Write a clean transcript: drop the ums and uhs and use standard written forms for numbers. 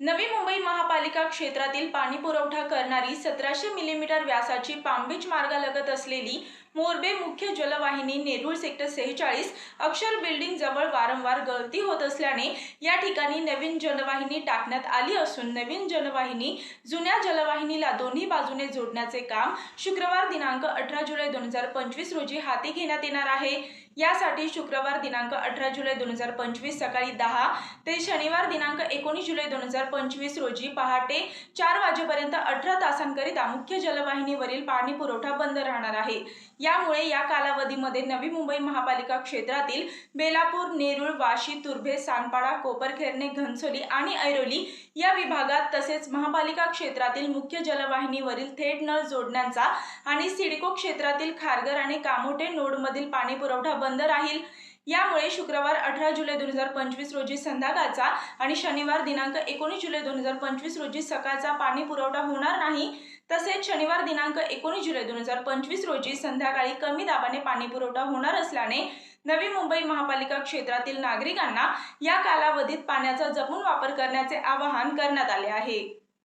नवी मुंबई महापालिका क्षेत्रातील पाणीपुरवठा करणारी 1700 मिलीमीटर व्यासाची पामबीच मार्गालगत असलेली मोरबे मुख्य जलवाहिनी नेरूळ सेक्टर 46 अक्षर बिल्डिंग जवळ वारंवार गळती होत असल्याने या ठिकाणी नवीन जलवाहिनी टाकण्यात आली असून नवीन जलवाहिनी जुन्या जलवाहिनीला दोन्ही बाजूने जोडण्याचे काम शुक्रवार दिनांक 18 जुलै 2025 रोजी हाती घेण्यात येणार आहे। यासाठी शुक्रवार दिनांक 18 जुलै 2025 सकाळी 10 ते शनिवार दिनांक 19 जुलै 2025 रोजी पहाटे 4 वाजेपर्यंत 18 तासांकरिता मुख्य जलवाहिनीवरील पाणी पुरवठा बंद राहणार आहे। यामुळे या कालावधीमध्ये नवी मुंबई महापालिका क्षेत्रातील बेलापूर, नेरूळ, वाशी, तुर्भे, सानपाडा, कोपरखैरणे, घनसोली आणि ऐरोली या विभागात तसेच महापालिका क्षेत्रातील मुख्य जलवाहिनीवरील थेट नळ जोडण्यांचा आणि सिडको क्षेत्रातील खारघर आणि कामोठे नोडमधील पाणी पुरवठा बंद राहील। यामुळे शुक्रवार 18 जुलै 2025 रोजी संध्याकाळचा आणि शनिवार दिनांक 19 जुलै 2025 रोजी सकाळचा पाणी पुरवठा होणार नाही। तसेच शनिवार दिनांक 19 जुलै 2025 रोजी संध्याकाळी कमी दाबाने पाणी पुरवठा होणार असल्याने नवी मुंबई महापालिका क्षेत्रातील नागरिकांना या कालावधीत पाण्याचा जपून वापर करण्याचे आवाहन करण्यात आले आहे।